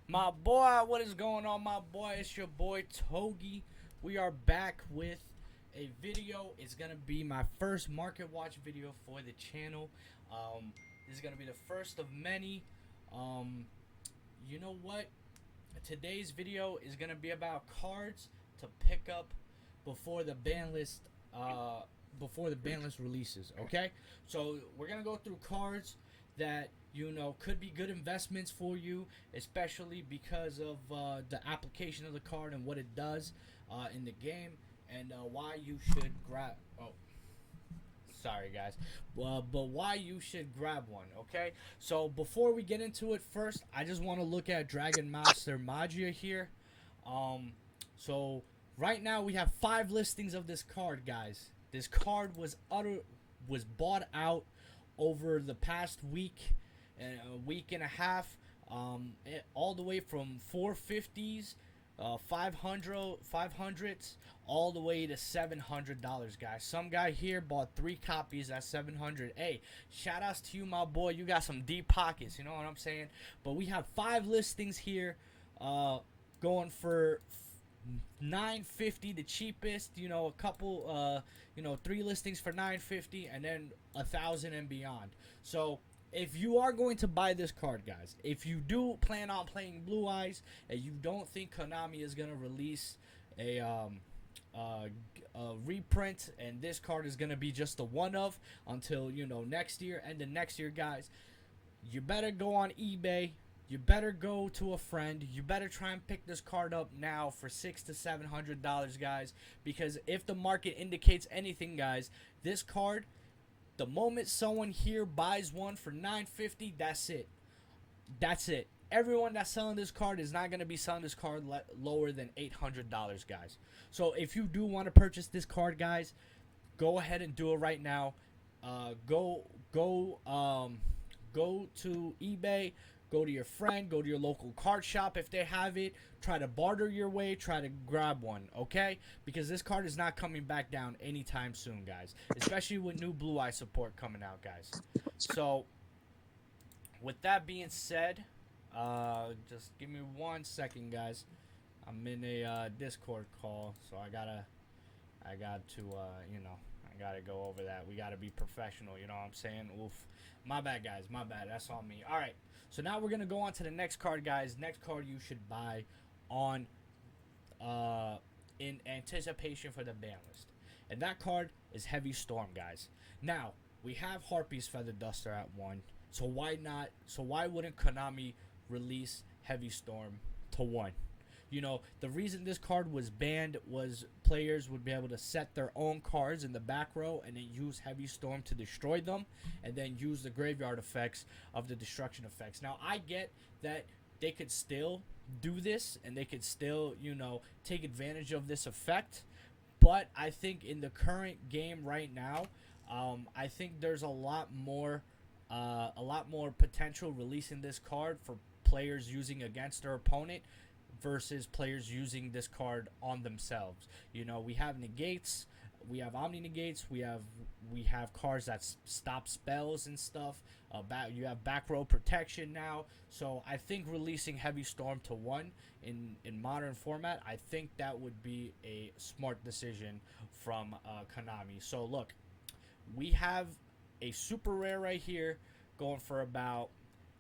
My boy, what is going on, my boy? It's your boy Togi. We are back with a video. It's gonna be my first market watch video for the channel. This is gonna be the first of many. Um, you know what? Today's video is gonna be about cards to pick up before the ban list. Before the ban list releases. Okay, so we're gonna go through cards that could be good investments for you, especially because of the application of the card and what it does in the game, and why you should grab. Oh, sorry guys, but why you should grab one. Okay, so before we get into it, first I just want to look at Dragon Master Magia here. Um, so right now we have 5 listings of this card, guys. This card was bought out over the past week and a week and a half, all the way from 450s, 500s, all the way to $700, guys. Some guy here bought 3 copies at 700. Hey, shout outs to you, my boy. You got some deep pockets, you know what I'm saying? But we have 5 listings here, going for 950, the cheapest. A couple, 3 listings for 950, and then 1,000 and beyond. So if you are going to buy this card, guys, if you do plan on playing Blue Eyes and you don't think Konami is gonna release a reprint, and this card is gonna be just a one of until next year, and the next year, guys, you better go on eBay. You better go to a friend. You better try and pick this card up now for $600 to $700, guys. Because if the market indicates anything, guys, this card, the moment someone here buys one for 950, that's it. That's it. Everyone that's selling this card is not going to be selling this card lower than $800, guys. So if you do want to purchase this card, guys, go ahead and do it right now. Go to eBay. Go to your friend. Go to your local card shop if they have it. Try to barter your way. Try to grab one, okay? Because this card is not coming back down anytime soon, guys. Especially with new Blue Eye support coming out, guys. So, with that being said, just give me 1 second, guys. I'm in a Discord call, so I got to, I gotta go over that. We gotta be professional, you know what I'm saying? Oof. My bad, guys. My bad. That's on me. All right. So now we're gonna go on to the next card, guys. Next card you should buy on, in anticipation for the ban list, and that card is Heavy Storm, guys. Now we have Harpy's Feather Duster at 1. So why not? So why wouldn't Konami release Heavy Storm to 1? The reason this card was banned was players would be able to set their own cards in the back row and then use Heavy Storm to destroy them, and then use the graveyard effects of the destruction effects. Now, I get that they could still do this and they could still, take advantage of this effect, but I think in the current game right now, I think there's a lot more potential releasing this card for players using against their opponent versus players using this card on themselves. We have negates, we have omni negates, we have cards that stop spells and stuff. You have back row protection now. So I think releasing Heavy Storm to 1 in modern format, I think that would be a smart decision from Konami. So look, we have a super rare right here going for about,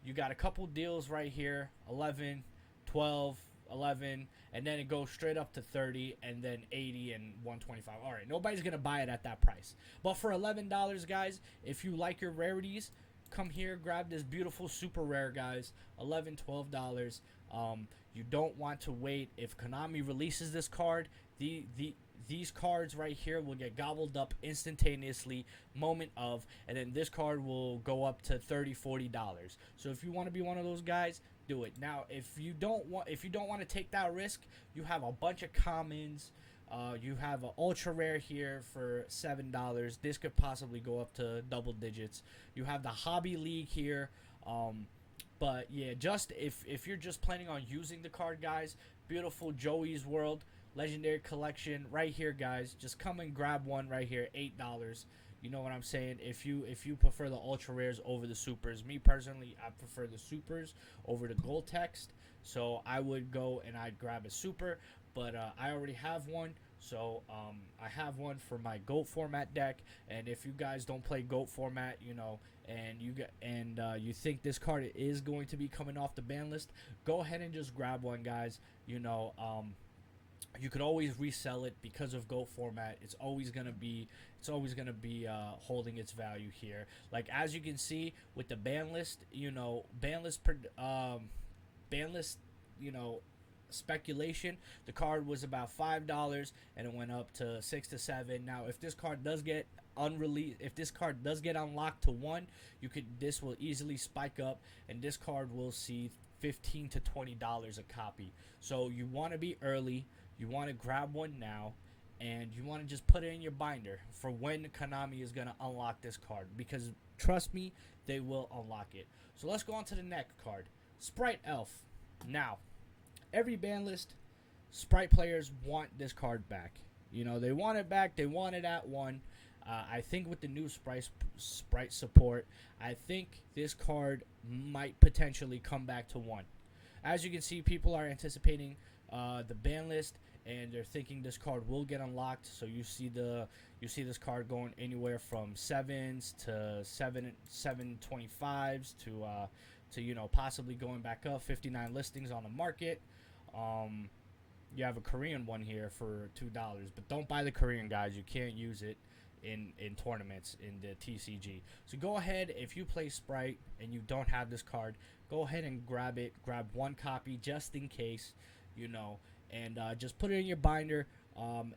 you got a couple deals right here, 11, 12, 11, and then it goes straight up to 30, and then 80 and 125. All right, nobody's gonna buy it at that price, but for $11, guys, if you like your rarities, come here, grab this beautiful super rare, guys. 11, $12. You don't want to wait. If Konami releases this card, these cards right here will get gobbled up instantaneously, moment of, and then this card will go up to $30, $40. So if you want to be one of those guys, do it. Now, if you don't want to take that risk, you have a bunch of commons. You have an ultra rare here for $7. This could possibly go up to double digits. You have the Hobby League here. But yeah, just if you're just planning on using the card, guys, beautiful Joey's World Legendary Collection right here, guys. Just come and grab one right here, $8. You know what I'm saying? If you prefer the ultra rares over the supers, me personally, I prefer the supers over the gold text. So I would go and I'd grab a super, but I already have one. So I have one for my GOAT format deck, and if you guys don't play GOAT format, and you think this card is going to be coming off the ban list, go ahead and just grab one, guys. You could always resell it because of GOAT format. It's always gonna be holding its value here. Like as you can see with the ban list, ban list, you know, speculation. The card was about $5, and it went up to 6 to 7. Now, if this card does get unreleased, if this card does get unlocked to 1, this will easily spike up, and this card will see $15 to $20 a copy. So you want to be early. You want to grab one now, and you want to just put it in your binder for when Konami is going to unlock this card, because trust me, they will unlock it. So let's go on to the next card, Sprite Elf. Now, every ban list, Sprite players want this card back. They want it back. They want it at 1. I think with the new Sprite support, I think this card might potentially come back to 1. As you can see, people are anticipating the ban list, and they're thinking this card will get unlocked. So you see this card going anywhere from 7s to 725s to possibly going back up. 59 listings on the market. You have a Korean one here for $2, but don't buy the Korean, guys. You can't use it in tournaments in the TCG. So go ahead, if you play Sprite and you don't have this card, go ahead and grab it. Grab 1 copy just in case, and just put it in your binder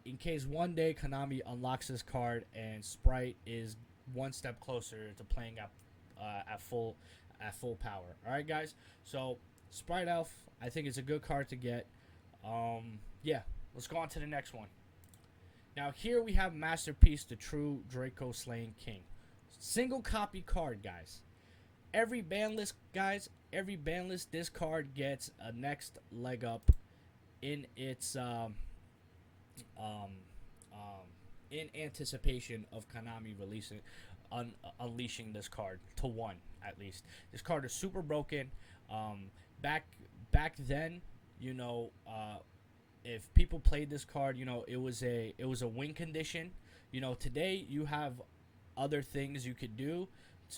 in case one day Konami unlocks this card and Sprite is one step closer to playing at full power. All right, guys. So Sprite Elf, I think it's a good card to get. Yeah, let's go on to the next one. Now here we have Masterpiece, the True Draco Slaying King. Single copy card, guys. Every ban list, this card gets a next leg up in its in anticipation of Konami unleashing this card to 1 at least. This card is super broken. Back then, if people played this card, it was a win condition. Today you have other things you could do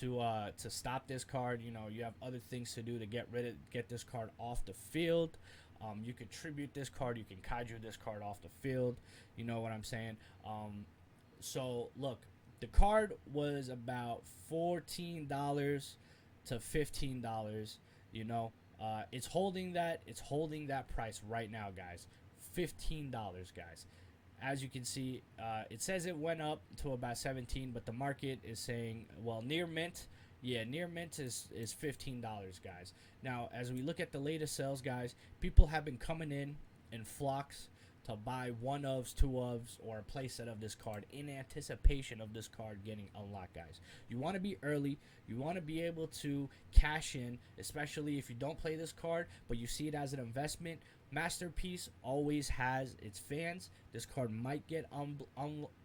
to stop this card. You have other things to do to get this card off the field. You could tribute this card. You can kaiju this card off the field. You know what I'm saying? So look, the card was about $14 to $15. It's holding that price right now, guys. $15, guys. As you can see, it says it went up to about 17, but the market is saying, well, near mint. Yeah, near mint is $15, guys. Now, as we look at the latest sales, guys, people have been coming in flocks to buy 1-ofs, 2-ofs, or a playset of this card in anticipation of this card getting unlocked, guys. You want to be early. You want to be able to cash in, especially if you don't play this card, but you see it as an investment. Masterpiece always has its fans. This card might get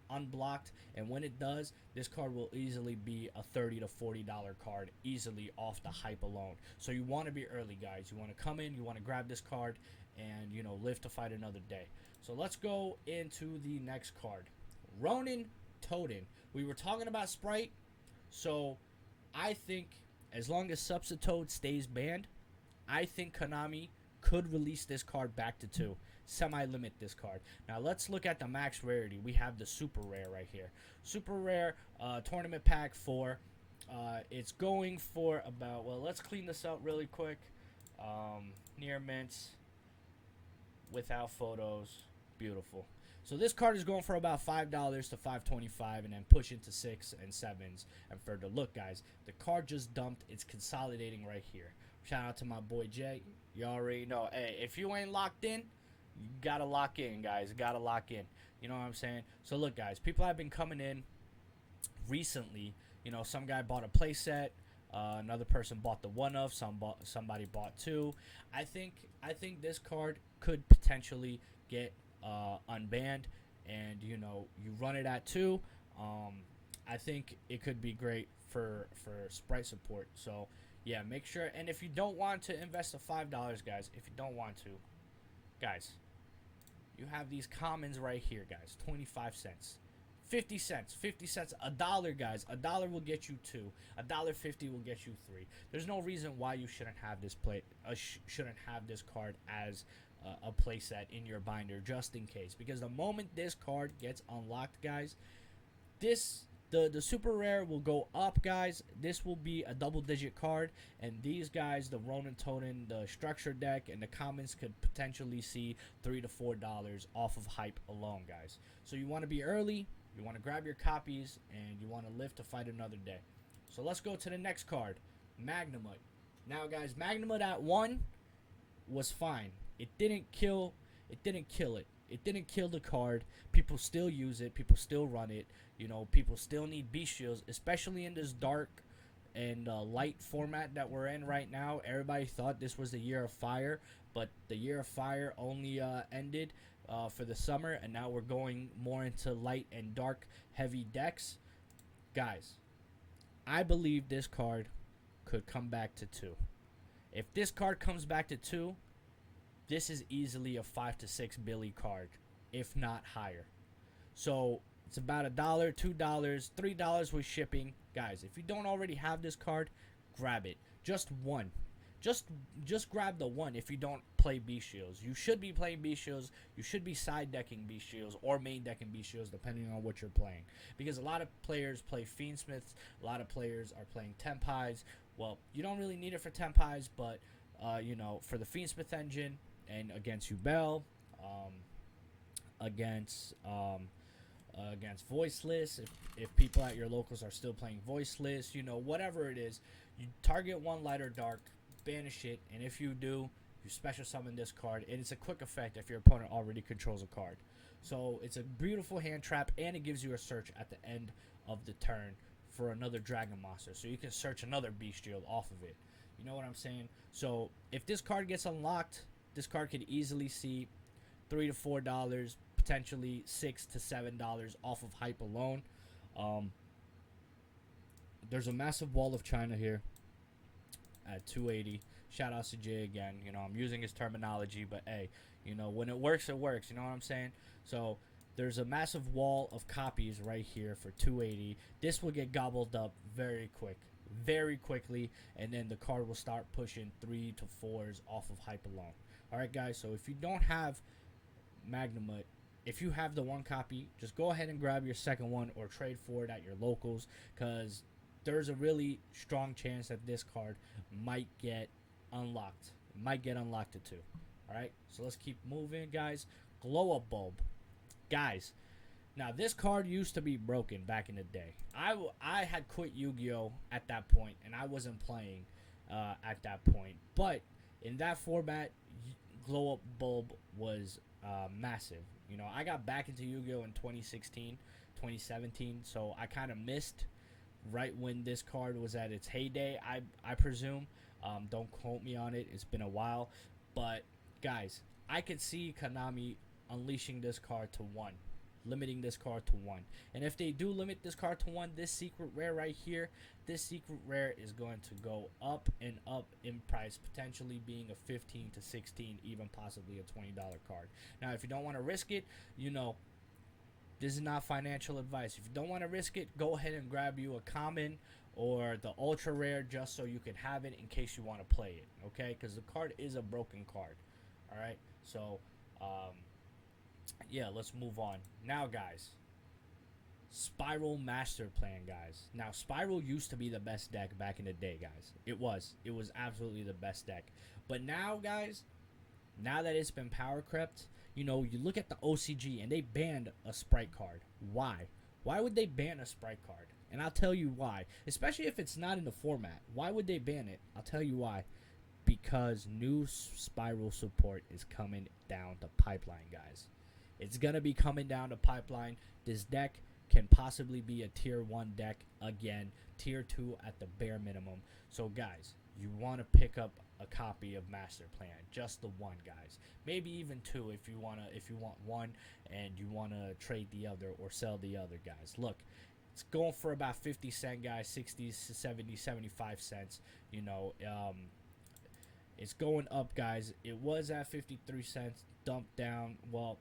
unblocked, and when it does, this card will easily be a $30 to $40 card, easily off the hype alone. So you want to be early, guys. You want to come in, you want to grab this card, and live to fight another day. So let's go into the next card, Ronin Totem. We were talking about Sprite, so I think as long as Subsitoad stays banned, I think Konami could release this card back to 2. Semi-limit this card. Now let's look at the max rarity. We have the super rare right here. Super rare tournament pack 4. It's going for about, well, let's clean this up really quick. Near mints, without photos. Beautiful. So this card is going for about $5 to $5.25, and then push into 6 and 7s and further. Look, guys, the card just dumped. It's consolidating right here. Shout out to my boy Jay. You already know. Hey, if you ain't locked in, you gotta lock in, guys. You gotta lock in. You know what I'm saying? So look, guys, people have been coming in recently. Some guy bought a playset. Another person bought the 1-of. Somebody bought 2. I think this card could potentially get unbanned, and you run it at 2. I think it could be great for Sprite support. So Yeah, make sure. And if you don't want to invest the $5, guys, if you don't want to, guys, you have these commons right here, guys. 25 cents. 50 cents, 50 cents, a dollar, guys. A dollar will get you two. $1.50 will get you three. There's no reason why you shouldn't have this shouldn't have this card as a playset in your binder, just in case. Because the moment this card gets unlocked, guys, the super rare will go up, guys. This will be a double-digit card, and these guys, the Ronin Totem, the structure deck, and the commons could potentially see $3 to $4 off of hype alone, guys. So you want to be early. You want to grab your copies, and you want to live to fight another day. So let's go to the next card, Magnut. Now, guys, Magnut at 1 was fine. It didn't kill. It didn't kill it. It didn't kill the card. People still use it. People still run it. You know, people still need beast shields, especially in this dark and light format that we're in right now. Everybody thought this was the year of fire, but the year of fire only ended for the summer, and now we're going more into light and dark heavy decks. Guys, I believe this card could come back to 2. If this card comes back to 2, this is easily a 5 to 6 Billy card, if not higher. So it's about $1, $2, $3 with shipping. Guys, if you don't already have this card, grab it. Just one. Just grab the one if you don't play beast shields. You should be playing beast shields. You should be side decking beast shields or main decking beast shields, depending on what you're playing. Because a lot of players play Fiendsmiths. A lot of players are playing Tempais. Well, you don't really need it for Tempais, but you know, for the Fiendsmith engine and against Yubel, against Voiceless, if people at your locals are still playing Voiceless, you know, whatever it is, you target one light or dark, banish it, and if you do, you special summon this card, and it's a quick effect if your opponent already controls a card. So it's a beautiful hand trap, and it gives you a search at the end of the turn for another Dragon Monster, so you can search another Beast Shield off of it. You know what I'm saying? So if this card gets unlocked, this card could easily see $3 to $4, potentially $6 to $7 off of hype alone. There's a massive wall of China here at 280. Shout out to Jay again. You know, I'm using his terminology, but hey, you know, when it works, it works. You know what I'm saying? So there's a massive wall of copies right here for 280. This will get gobbled up very quickly, and then the card will start pushing 3 to 4s off of hype alone. All right, guys. So if you don't have Magnut, if you have the one copy, just go ahead and grab your second one or trade for it at your locals, because there's a really strong chance that this card might get unlocked. It might get unlocked at 2. All right, so let's keep moving, guys. Glow Up Bulb. Guys, now this card used to be broken back in the day. I had quit Yu-Gi-Oh at that point, and I wasn't playing at that point. But in that format, Glow Up Bulb was massive. You know, I got back into Yu-Gi-Oh in 2016, 2017, so I kind of missed right when this card was at its heyday, I presume. Don't quote me on it. It's been a while. But, guys, I could see Konami unleashing this card to 1. Limiting this card to 1. And if they do limit this card to 1, this secret rare right here, this secret rare is going to go up and up in price, potentially being a 15 to 16, even possibly a $20 card. Now, if you don't want to risk it, you know, this is not financial advice. If you don't want to risk it, go ahead and grab you a common or the ultra rare just so you can have it in case you want to play it, okay? Because the card is a broken card, all right? So, yeah, let's move on. Now, guys, Spiral Master Plan, guys. Now, Spiral used to be the best deck back in the day, guys. It was absolutely the best deck. But now, guys, now that it's been power crept, you know, you look at the OCG and they banned a Sprite card. Why? Why would they ban a Sprite card? And I'll tell you why. Especially if it's not in the format. Why would they ban it? I'll tell you why. Because new Spiral support is coming down the pipeline, guys. It's going to be coming down the pipeline. This deck can possibly be a tier 1 deck again. Tier 2 at the bare minimum. So, guys, you want to pick up a copy of Master Plan. Just the one, guys. Maybe even 2 if you want one and you want to trade the other or sell the other, guys. Look, It's going for about 50 cent, guys, 60, 70, 75 cents. You know, it's going up, guys. It was at 53 cents, dumped down. Well,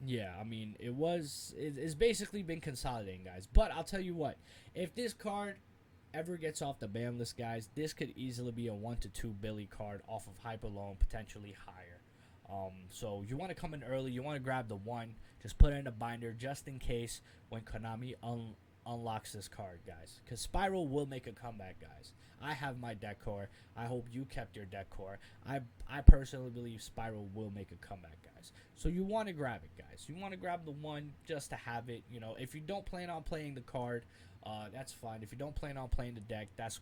yeah, I mean, it's basically been consolidating, guys. But I'll tell you what, if this card ever gets off the ban list, guys, this could easily be a 1 to 2 Billy card off of Hyperloan, potentially higher. So you want to come in early. You want to grab the one. Just put it in a binder just in case when Konami unlocks this card, guys. Because Spiral will make a comeback, guys. I have my deck core. I hope you kept your deck core. I personally believe Spiral will make a comeback, guys. So you want to grab it, guys. You want to grab the one just to have it. You know, if you don't plan on playing the card, that's fine. If you don't plan on playing the deck, that's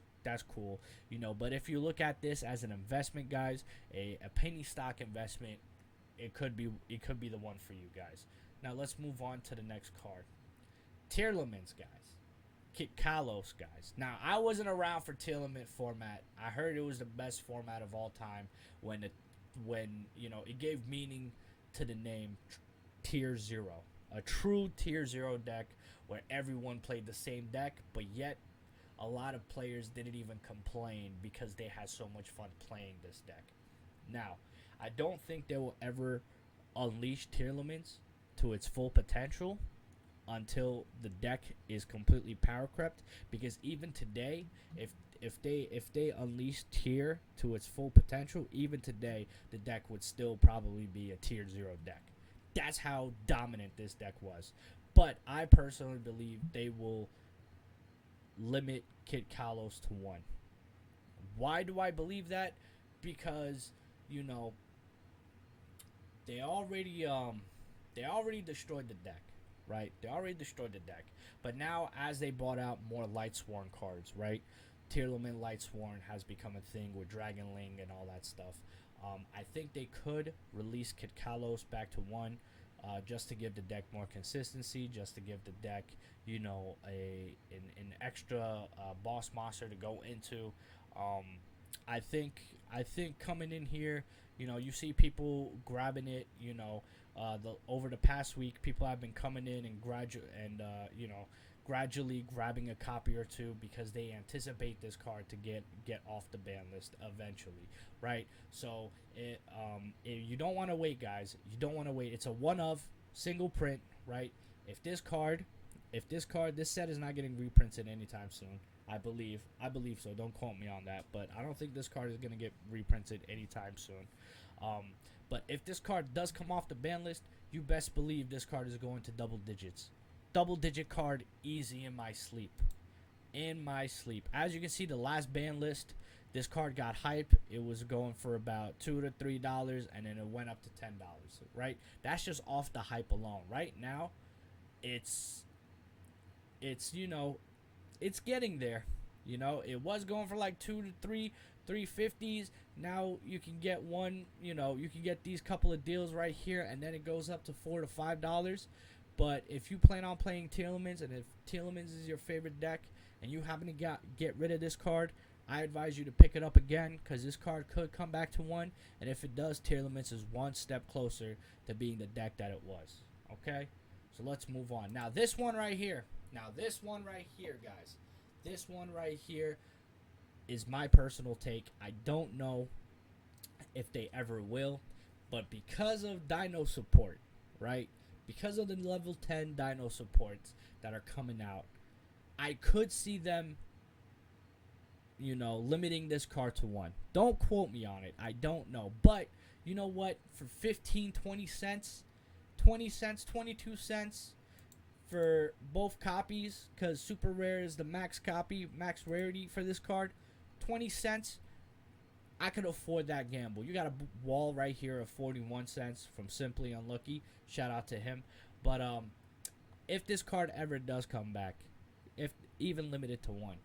cool. You know, but if you look at this as an investment, guys, a penny stock investment, it could be the one for you guys. Now let's move on to the next card. Tearlaments, guys. Kallos, guys. Now, I wasn't around for Tearlament format. I heard it was the best format of all time when you know, it gave meaning to the name Tier 0. A true Tier 0 deck where everyone played the same deck, but yet a lot of players didn't even complain because they had so much fun playing this deck. Now, I don't think they will ever unleash Tearlaments to its full potential until the deck is completely power crept, because even today, if they unleash Tier to its full potential, even today the deck would still probably be a Tier 0 deck. That's how dominant this deck was. But I personally believe they will limit Kallos to 1. Why do I believe that? Because, you know, they already destroyed the deck, right? They already destroyed the deck. But now, as they brought out more Lightsworn cards, right? Tearlament Lightsworn has become a thing with Dragonling and all that stuff. I think they could release Kallos back to 1, just to give the deck more consistency, just to give the deck, you know, an extra boss monster to go into. I think coming in here, you know, you see people grabbing it. You know, over the past week, people have been coming in and gradually grabbing a copy or two because they anticipate this card to get off the ban list eventually, right? So you don't want to wait, guys. You don't want to wait. It's a one of single print, right? If this set is not getting reprinted anytime soon. I believe so. Don't quote me on that, but I don't think this card is going to get reprinted anytime soon. But if this card does come off the ban list, you best believe this card is going to double digits. Double digit card easy in my sleep. As you can see, the last ban list, this card got hype. It was going for about $2 to $3, and then it went up to $10, right? That's just off the hype alone. Right now, it's you know, it's getting there. You know, it was going for like 2 to 350s. Now you can get one, you know, you can get these couple of deals right here, and then it goes up to $4 to $5. But if you plan on playing Tearlaments, and if Tearlaments is your favorite deck, and you happen to get rid of this card, I advise you to pick it up again, because this card could come back to 1, and if it does, Tearlaments is one step closer to being the deck that it was. Okay? So let's move on. Now this one right here, guys. This one right here is my personal take. I don't know if they ever will, but because of Dino support, right? Because of the level 10 Dino supports that are coming out, I could see them, you know, limiting this card to 1. Don't quote me on it. I don't know. But, you know what? For 15, 20 cents, 22 cents for both copies, because super rare is the max rarity for this card, 20 cents, I could afford that gamble. You got a wall right here of 41 cents from Simply Unlucky. Shout out to him. But if this card ever does come back, if even limited to 1,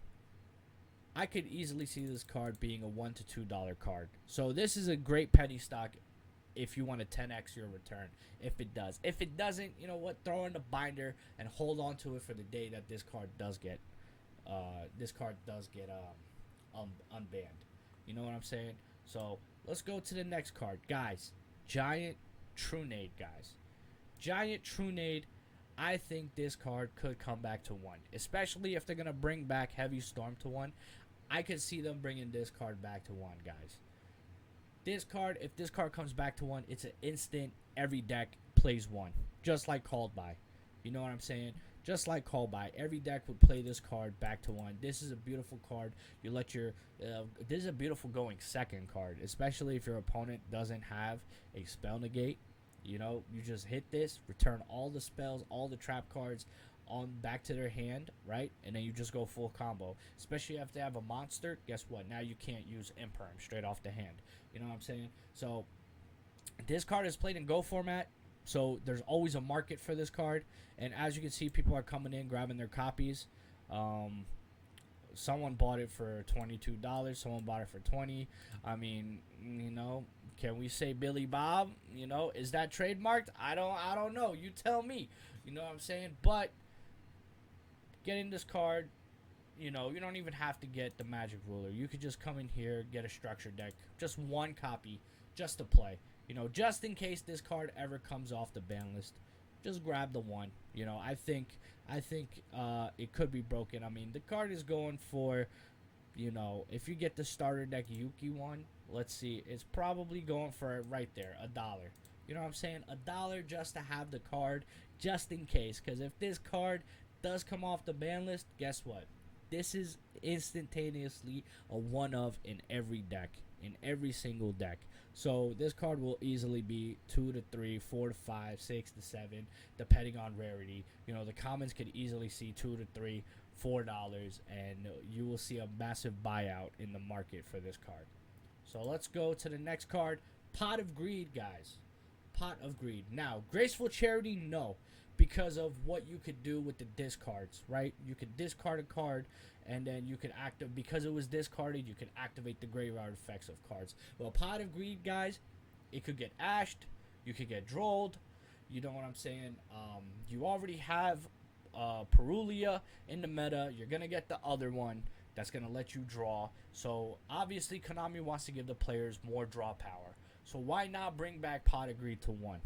I could easily see this card being a $1 to $2 card. So this is a great penny stock if you want to 10x your return. If it does. If it doesn't, you know what? Throw in the binder and hold on to it for the day that this card does get unbanned. You know what I'm saying? So let's go to the next card, guys. Giant Trunade, guys. Giant Trunade. I think this card could come back to 1, especially if they're gonna bring back Heavy Storm to 1. I could see them bringing this card back to 1, guys. This card, if this card comes back to 1, it's an instant. Every deck plays 1, just like Called By. You know what I'm saying? Just like Called By, every deck would play this card back to 1. This is a beautiful card. You let your this is a beautiful going second card, especially if your opponent doesn't have a spell negate. You know, you just hit this, return all the spells, all the trap cards on back to their hand, right? And then you just go full combo. Especially if they have a monster, guess what? Now you can't use Imperm straight off the hand. You know what I'm saying? So this card is played in Go format, so there's always a market for this card. And as you can see, people are coming in, grabbing their copies. Someone bought it for $22. Someone bought it for $20. I mean, you know, can we say Billy Bob? You know, is that trademarked? I don't know. You tell me. You know what I'm saying? But getting this card, you know, you don't even have to get the Magic Ruler. You could just come in here, get a structure deck, just 1 copy, just to play. You know, just in case this card ever comes off the ban list, just grab the 1. You know, I think it could be broken. I mean, the card is going for, you know, if you get the starter deck Yuki one, let's see, it's probably going for right there, $1. You know what I'm saying? $1 just to have the card, just in case. Because if this card does come off the ban list, guess what? This is instantaneously a one of in every deck, in every single deck. So this card will easily be 2 to 3, 4 to 5, 6 to 7, depending on rarity. You know, the commons could easily see 2 to 3, $4, and you will see a massive buyout in the market for this card. So let's go to the next card, Pot of Greed, guys. Pot of Greed. Now, Graceful Charity, no, because of what you could do with the discards, right? You could discard a card, and then you could activate, because it was discarded, you could activate the graveyard effects of cards. Well, Pot of Greed, guys, it could get ashed, you could get drolled, you know what I'm saying? You already have Perulia in the meta, you're going to get the other one that's going to let you draw. So, obviously, Konami wants to give the players more draw power. So, why not bring back Pot of Greed to 1,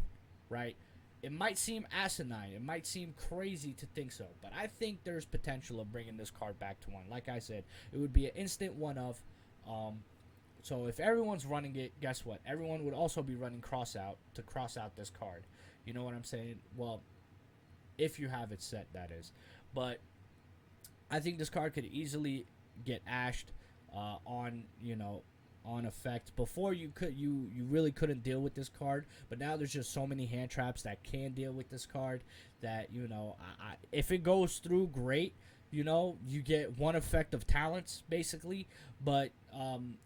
right? It might seem asinine. It might seem crazy to think so. But I think there's potential of bringing this card back to 1. Like I said, it would be an instant one of. So if everyone's running it, guess what? Everyone would also be running cross out to cross out this card. You know what I'm saying? Well, if you have it set, that is. But I think this card could easily get ashed on, you know, on effect. Before you really couldn't deal with this card, but now there's just so many hand traps that can deal with this card that, you know, if it goes through, great. You know, you get one effect of talents basically, but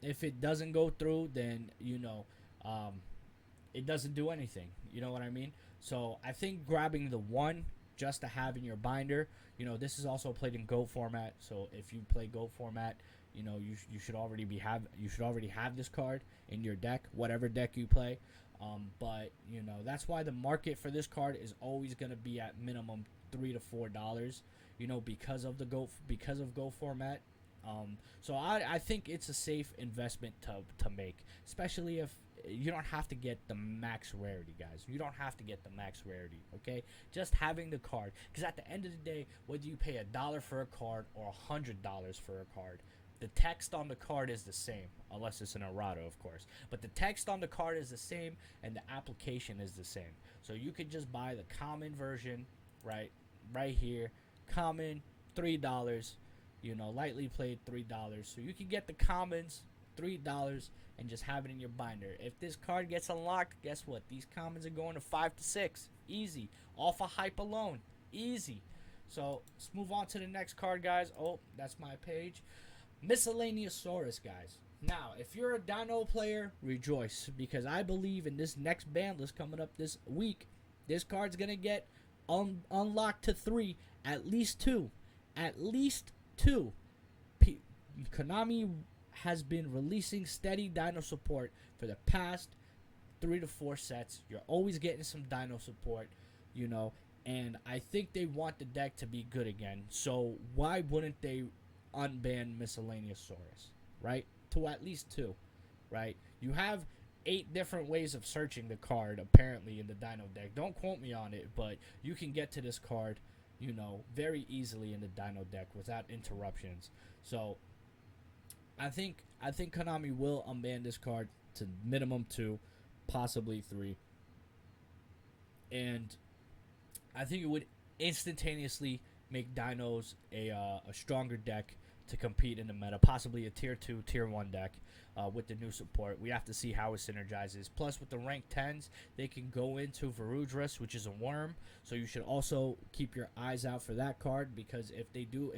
if it doesn't go through, then, you know, it doesn't do anything. You know what I mean? So I think grabbing the 1 just to have in your binder, you know, this is also played in Go format. So if you play Go format, you know, you should already have this card in your deck, whatever deck you play. But you know, that's why the market for this card is always going to be at minimum $3 to $4. You know, because of Go format. So I think it's a safe investment to make, especially if you don't have to get the max rarity, guys. You don't have to get the max rarity, okay? Just having the card, because at the end of the day, whether you pay $1 for a card or $100 for a card, the text on the card is the same, unless it's an errata, of course. But the text on the card is the same, and the application is the same. So you could just buy the common version, right here, common, $3. You know, lightly played, $3. So you can get the commons, $3, and just have it in your binder. If this card gets unlocked, guess what? These commons are going to 5 to 6, easy, off a hype alone, easy. So let's move on to the next card, guys. Oh, that's my page. Miscellaneousaurus, guys. Now, if you're a Dino player, rejoice, because I believe in this next ban list coming up this week, this card's going to get unlocked to 3, at least 2. At least 2. Konami has been releasing steady Dino support for the past 3 to 4 sets. You're always getting some Dino support, you know, and I think they want the deck to be good again. So why wouldn't they unban Miscellaneousaurus, right? To at least 2, right? You have 8 different ways of searching the card apparently in the Dino deck. Don't quote me on it, but you can get to this card, you know, very easily in the Dino deck without interruptions. So I think Konami will unban this card to minimum 2, possibly 3. And I think it would instantaneously make Dinos a stronger deck to compete in the meta, possibly a tier 2, tier 1 deck with the new support. We have to see how it synergizes. Plus, with the rank 10s, they can go into Varudras, which is a worm, so you should also keep your eyes out for that card, because if Dino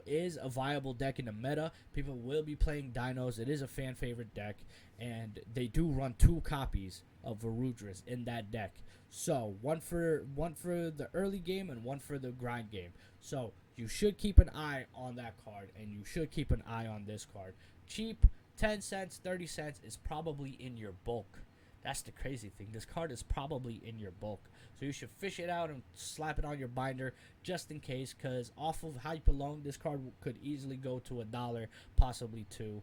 is a viable deck in the meta, people will be playing Dinos. It is a fan favorite deck, and they do run 2 copies of Varudras in that deck. So one for the early game and one for the grind game. So you should keep an eye on that card, and you should keep an eye on this card. Cheap, 10 cents, 30 cents is probably in your bulk. That's the crazy thing. This card is probably in your bulk. So you should fish it out and slap it on your binder just in case, because off of hype alone, this card could easily go to $1, possibly 2,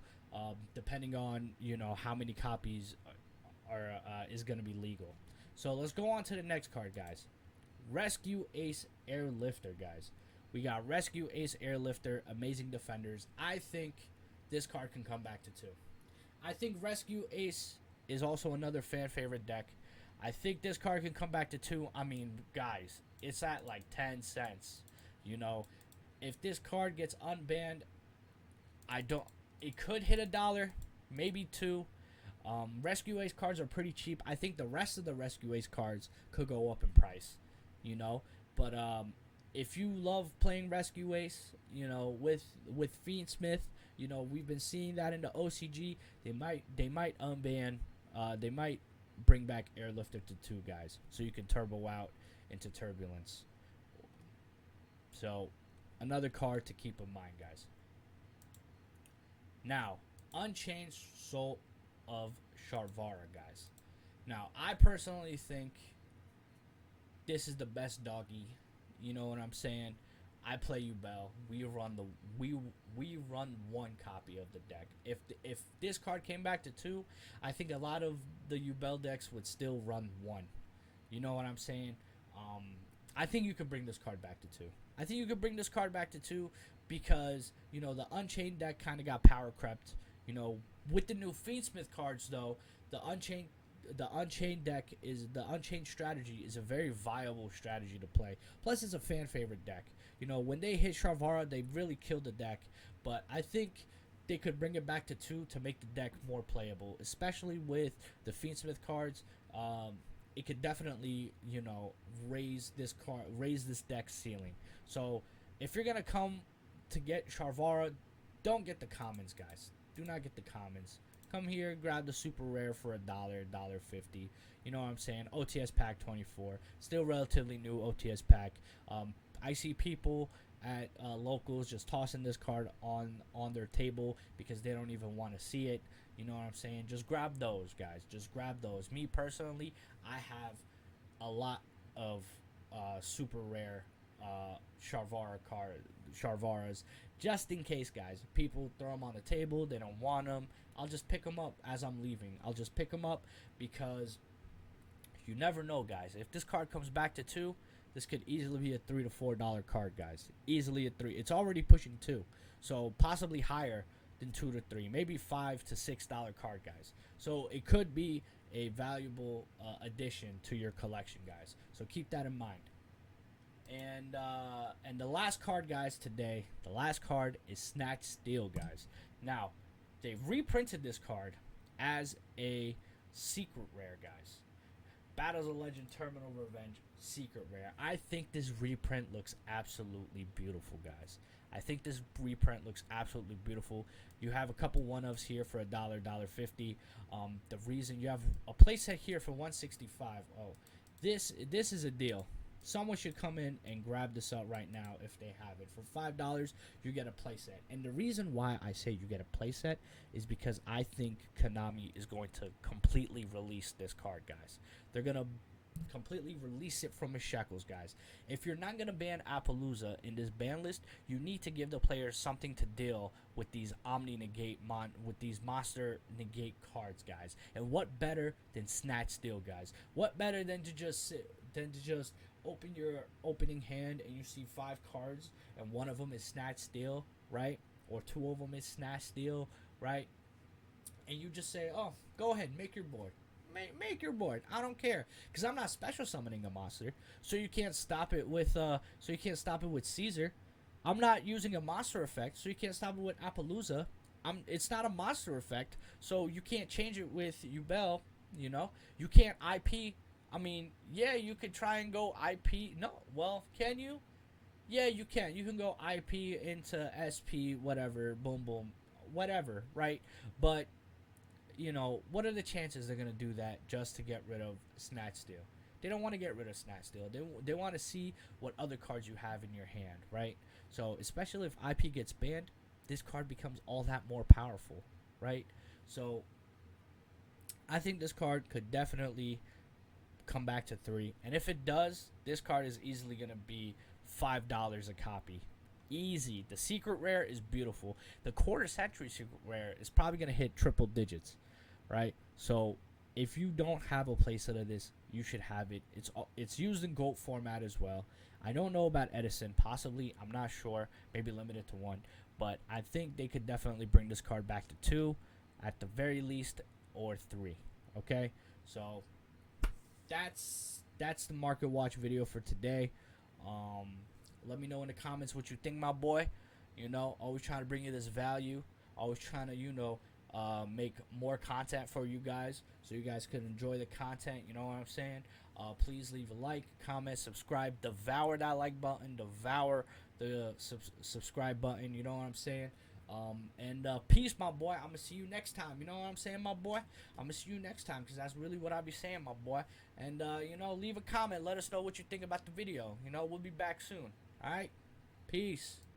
depending on, you know, how many copies is going to be legal. So let's go on to the next card, guys. Rescue Ace Airlifter, guys. We got Rescue Ace Airlifter, Amazing Defenders. I think this card can come back to 2. I think Rescue Ace is also another fan favorite deck. I think this card can come back to 2. I mean, guys, it's at like 10 cents. You know, if this card gets unbanned, it could hit $1, maybe 2. Rescue Ace cards are pretty cheap. I think the rest of the Rescue Ace cards could go up in price, you know. But if you love playing Rescue Ace, you know, with Fiendsmith, you know, we've been seeing that in the OCG. They might unban. They might bring back Airlifter to 2, guys, so you can turbo out into Turbulence. So another card to keep in mind, guys. Now, Unchained Soul of Sharvara, guys. Now, I personally think this is the best doggy. You know what I'm saying? I play Yubel. We run 1 copy of the deck. If this card came back to 2, I think a lot of the Yubel decks would still run 1. You know what I'm saying? I think you could bring this card back to 2. I think you could bring this card back to 2 because, you know, the Unchained deck kind of got power crept. You know, with the new Fiendsmith cards, though, the Unchained strategy is a very viable strategy to play. Plus, it's a fan favorite deck. You know, when they hit Sharvara, they really killed the deck. But I think they could bring it back to 2 to make the deck more playable, especially with the Fiendsmith cards. It could definitely, you know, raise this deck ceiling. So if you're gonna come to get Sharvara, don't get the commons, guys. Do not get the commons. Come here, grab the super rare for $1, $1.50. You know what I'm saying? OTS pack 24. Still relatively new OTS pack. I see people at locals just tossing this card on their table because they don't even want to see it. You know what I'm saying? Just grab those, guys. Just grab those. Me personally, I have a lot of super rare Sharvaras, just in case, guys. People throw them on the table. They don't want them. I'll just pick them up as I'm leaving. I'll just pick them up because you never know, guys. If this card comes back to 2, this could easily be a $3 to $4 card, guys. Easily a 3. It's already pushing 2, so possibly higher than 2 to 3, maybe $5 to $6 card, guys. So it could be a valuable addition to your collection, guys. So keep that in mind. And the last card, guys, today, the last card is Snatch Steel, guys. Now, they've reprinted this card as a secret rare, guys. Battles of Legend, Terminal Revenge, secret rare. I think this reprint looks absolutely beautiful, guys. I think this reprint looks absolutely beautiful. You have a couple one-ofs here for $1, $1.50. The reason you have a playset here for $165. Oh, this is a deal. Someone should come in and grab this up right now if they have it. For $5, you get a playset. And the reason why I say you get a playset is because I think Konami is going to completely release this card, guys. They're going to completely release it from his shackles, guys. If you're not gonna ban Appaloosa in this ban list, you need to give the players something to deal with these Omni Negate with these Monster Negate cards, guys. And what better than Snatch Steel, guys? What better than to just open your opening hand and you see 5 cards and one of them is Snatch Steel, right? Or 2 of them is Snatch Steel, right? And you just say, "Oh, go ahead, make your board." Make your board. I don't care, because I'm not special summoning a monster, so you can't stop it with Caesar. I'm not using a monster effect, so you can't stop it with Appaloosa. It's not a monster effect, so you can't change it with Yubel. You know, you can't IP. I mean, yeah, you could try and go IP. No, well, can you? Yeah, you can. You can go IP into SP, whatever, boom, boom, whatever, right? But you know, what are the chances they're going to do that just to get rid of Snatch Steel? They don't want to get rid of Snatch Steel. They want to see what other cards you have in your hand, right? So, especially if IP gets banned, this card becomes all that more powerful, right? So, I think this card could definitely come back to 3. And if it does, this card is easily going to be $5 a copy. Easy. The secret rare is beautiful. The quarter century secret rare is probably going to hit triple digits, right? So if you don't have a playset of this, you should have it. It's used in GOAT format as well. I don't know about Edison. Possibly, I'm not sure. Maybe limited to 1. But I think they could definitely bring this card back to 2 at the very least, or 3. Okay? So that's the Market Watch video for today. Let me know in the comments what you think, my boy. You know, always trying to bring you this value. Always trying to, make more content for you guys so you guys can enjoy the content. You know what I'm saying? Please leave a like, comment, subscribe. Devour that like button. Devour the subscribe button. You know what I'm saying? And peace, my boy. I'm going to see you next time. You know what I'm saying, my boy? I'm going to see you next time, because that's really what I be saying, my boy. And, leave a comment. Let us know what you think about the video. We'll be back soon. All right? Peace.